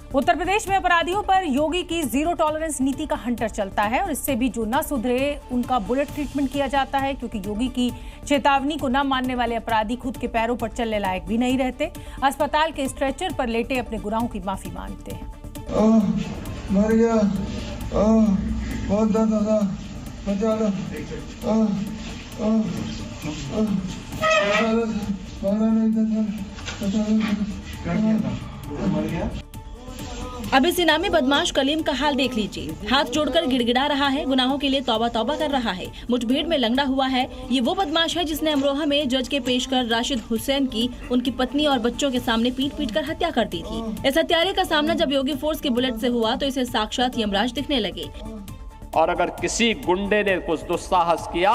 उत्तर प्रदेश में अपराधियों पर योगी की जीरो टॉलरेंस नीति का हंटर चलता है और इससे भी जो न सुधरे उनका बुलेट ट्रीटमेंट किया जाता है, क्योंकि योगी की चेतावनी को न मानने वाले अपराधी खुद के पैरों पर चलने लायक भी नहीं रहते। अस्पताल के स्ट्रेचर पर लेटे अपने गुनाहों की माफी मांगते हैं। मर गया, बहुत दर्द हो रहा, बचा लो, अब इस इनामी बदमाश कलीम का हाल देख लीजिए। हाथ जोड़कर गिड़गिड़ा रहा है, गुनाहों के लिए तौबा तौबा कर रहा है, मुठभेड़ में लंगड़ा हुआ है। ये वो बदमाश है जिसने अमरोहा में जज के पेश कर राशिद हुसैन की उनकी पत्नी और बच्चों के सामने पीट पीट कर हत्या कर दी थी। इस हत्यारे का सामना जब योगी फोर्स के बुलेट से हुआ तो इसे साक्षात यमराज दिखने लगे। और अगर किसी गुंडे ने कुछ दुस्साहस किया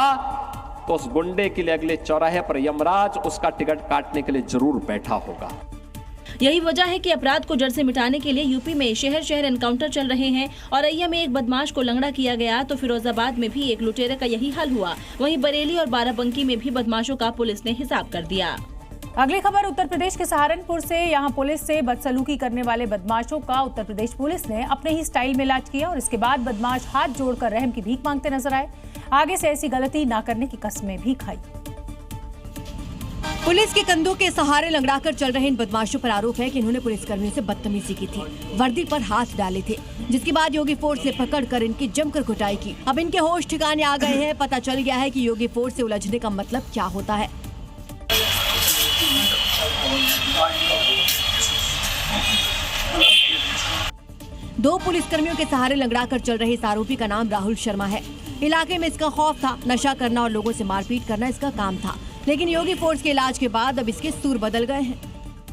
तो उस गुंडे के लिए अगले चौराहे पर यमराज उसका टिकट काटने के लिए जरूर बैठा होगा। यही वजह है कि अपराध को जड़ से मिटाने के लिए यूपी में शहर शहर एनकाउंटर चल रहे हैं। औरैया में एक बदमाश को लंगड़ा किया गया तो फिरोजाबाद में भी एक लुटेरे का यही हाल हुआ। वहीं बरेली और बाराबंकी में भी बदमाशों का पुलिस ने हिसाब कर दिया। अगली खबर उत्तर प्रदेश के सहारनपुर से। यहाँ पुलिस से बदसलूकी करने वाले बदमाशों का उत्तर प्रदेश पुलिस ने अपने ही स्टाइल में इलाज किया और इसके बाद बदमाश हाथ जोड़कर रहम की भीख मांगते नजर आए। आगे से ऐसी गलती न करने की कस्में भी खाई। पुलिस के कंधों के सहारे लंगड़ाकर चल रहे इन बदमाशों पर आरोप है कि इन्होंने पुलिसकर्मियों से बदतमीजी की थी, वर्दी पर हाथ डाले थे, जिसके बाद योगी फोर्स ने पकड़कर इनकी जमकर कुटाई की। अब इनके होश ठिकाने आ गए हैं। पता चल गया है कि योगी फोर्स से उलझने का मतलब क्या होता है। दो पुलिसकर्मियों के सहारे लंगड़ाकर चल रहे इस आरोपी का नाम राहुल शर्मा है। इलाके में इसका खौफ था, नशा करना और लोगों से मारपीट करना इसका काम था। लेकिन योगी फोर्स के इलाज के बाद अब इसके सूर बदल गए हैं।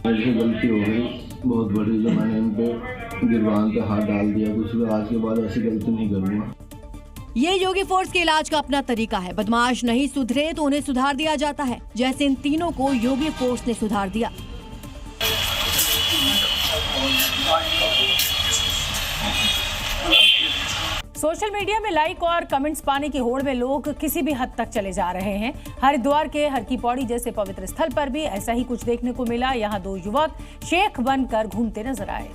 ऐसी गलती हो गई बहुत बड़ी, जो मैंने इन पे गिरबान पे हाथ डाल दिया, कुछ भी आज के बाद ऐसी गलती नहीं करूँगा। ये योगी फोर्स के इलाज का अपना तरीका है। बदमाश नहीं सुधरे तो उन्हें सुधार दिया जाता है, जैसे इन तीनों को योगी फोर्स ने सुधार दिया। सोशल मीडिया में लाइक और कमेंट्स पाने की होड़ में लोग किसी भी हद तक चले जा रहे हैं। हरिद्वार के हर की पौड़ी जैसे पवित्र स्थल पर भी ऐसा ही कुछ देखने को मिला। यहाँ दो युवक शेख बनकर घूमते नजर आए।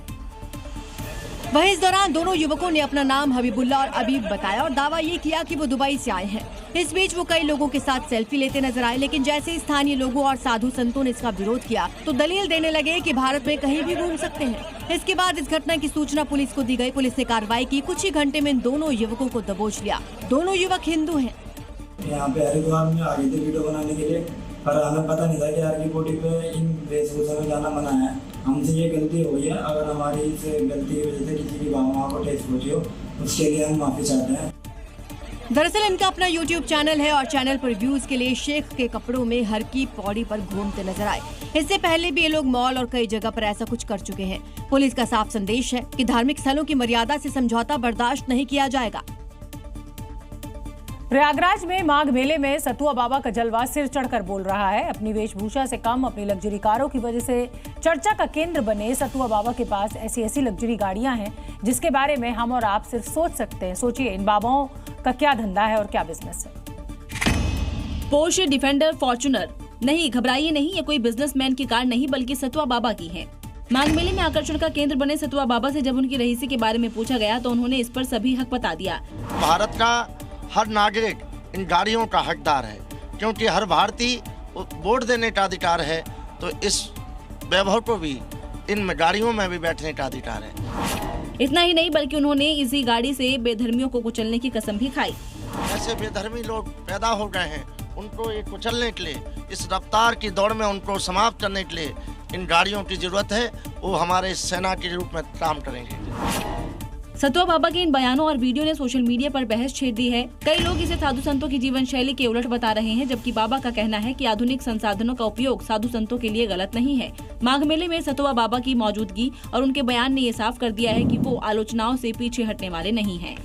वहीं इस दौरान दोनों युवकों ने अपना नाम हबीबुल्ला और अबीब बताया और दावा ये किया कि वो दुबई से आए हैं। इस बीच वो कई लोगों के साथ सेल्फी लेते नजर आए, लेकिन जैसे ही स्थानीय लोगों और साधु संतों ने इसका विरोध किया तो दलील देने लगे कि भारत में कहीं भी घूम सकते हैं। इसके बाद इस घटना की सूचना पुलिस को दी गई। पुलिस ने कार्रवाई की। कुछ ही घंटे में इन दोनों युवकों को दबोच लिया। दोनों युवक हिंदू हैं। यहाँ पे हरिद्वार में आगे थे वीडियो बनाने के लिए, पर हमें पता नहीं था कि हर की पौड़ी पे इन वेशभूषा में जाना मना है। हमसे ये गलती हो गई है। अगर हमारी इस गलती की वजह से किसी की भावनाओं को ठेस पहुंची हो, उसके लिए हम माफी चाहते हैं। दरअसल इनका अपना YouTube चैनल है और चैनल पर व्यूज के लिए शेख के कपड़ों में हर की पौड़ी पर घूमते नजर आए। इससे पहले भी ये लोग मॉल और कई जगह पर ऐसा कुछ कर चुके हैं। पुलिस का साफ संदेश है कि धार्मिक स्थलों की मर्यादा से समझौता बर्दाश्त नहीं किया जाएगा। प्रयागराज में माघ मेले में सतुआ बाबा का जलवा सिर चढ़कर बोल रहा है। अपनी वेशभूषा से कम अपनी लग्जरी कारों की वजह से चर्चा का केंद्र बने सतुआ बाबा के पास ऐसी लग्जरी गाड़ियां हैं जिसके बारे में हम और आप सिर्फ सोच सकते हैं। सोचिए इन बाबाओं का क्या धंधा है और क्या बिजनेस है। पोर्श डिफेंडर फॉर्च्यूनर नहीं, घबराइए नहीं, ये कोई बिजनेसमैन की कार नहीं बल्कि सतुआ बाबा की है। माघ मेले में आकर्षण का केंद्र बने सतुआ बाबा से जब उनकी रईसी के बारे में पूछा गया तो उन्होंने इस पर सभी हक बता दिया। भारत का हर नागरिक इन गाड़ियों का हकदार है, क्योंकि हर भारतीय वोट देने का अधिकार है, तो इस वैभव को भी इन गाड़ियों में भी बैठने का अधिकार है। इतना ही नहीं बल्कि उन्होंने इसी गाड़ी से बेधर्मियों को कुचलने की कसम भी खाई। ऐसे बेधर्मी लोग पैदा हो गए हैं, उनको ये कुचलने के लिए, इस रफ्तार की दौड़ में उनको समाप्त करने के लिए इन गाड़ियों की जरूरत है। वो हमारे सेना के रूप में काम करेंगे। सतुआ बाबा के इन बयानों और वीडियो ने सोशल मीडिया पर बहस छेड़ दी है। कई लोग इसे साधु संतों की जीवन शैली के उलट बता रहे हैं, जबकि बाबा का कहना है कि आधुनिक संसाधनों का उपयोग साधु संतों के लिए गलत नहीं है। माघ मेले में सतुआ बाबा की मौजूदगी और उनके बयान ने ये साफ कर दिया है कि वो आलोचनाओं से पीछे हटने वाले नहीं हैं।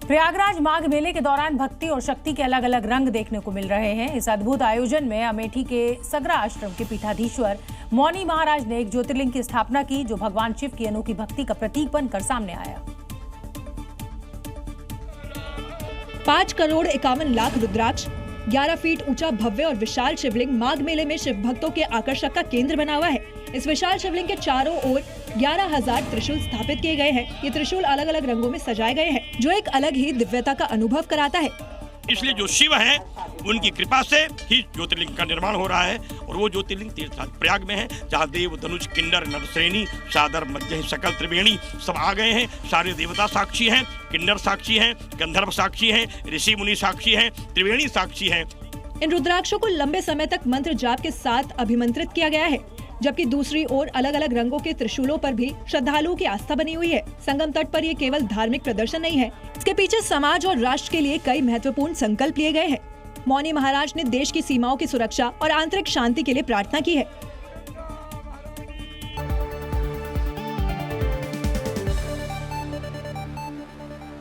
प्रयागराज माघ मेले के दौरान भक्ति और शक्ति के अलग अलग रंग देखने को मिल रहे हैं। इस अद्भुत आयोजन में अमेठी के सगरा आश्रम के पीठाधीश्वर मौनी महाराज ने एक ज्योतिर्लिंग की स्थापना की, जो भगवान शिव की अनोखी भक्ति का प्रतीक बनकर सामने आया। 5 करोड़ 51 लाख रुद्राक्ष, 11 फीट ऊंचा भव्य और विशाल शिवलिंग माघ मेले में शिव भक्तों के आकर्षक का केंद्र बना हुआ है। इस विशाल शिवलिंग के चारों ओर 11,000 त्रिशूल स्थापित किए गए हैं। ये त्रिशूल अलग अलग रंगों में सजाए गए हैं, जो एक अलग ही दिव्यता का अनुभव कराता है। इसलिए जो शिव हैं, उनकी कृपा से ही ज्योतिर्लिंग का निर्माण हो रहा है और वो ज्योतिर्लिंग तीर्थराज प्रयाग में है, जहाँ देव, धनुष, किन्नर, नरश्रेणी, सादर, मध्य, सकल, त्रिवेणी सब आ गए हैं। सारे देवता साक्षी हैं, किन्नर साक्षी हैं, गंधर्व साक्षी हैं, ऋषि मुनि साक्षी हैं, त्रिवेणी साक्षी हैं। इन रुद्राक्षों को लंबे समय तक मंत्र जाप के साथ अभिमंत्रित किया गया है, जबकि दूसरी ओर अलग अलग रंगों के त्रिशूलों पर भी श्रद्धालुओं की आस्था बनी हुई है। संगम तट पर ये केवल धार्मिक प्रदर्शन नहीं है, इसके पीछे समाज और राष्ट्र के लिए कई महत्वपूर्ण संकल्प लिए गए हैं। मौनी महाराज ने देश की सीमाओं की सुरक्षा और आंतरिक शांति के लिए प्रार्थना की है।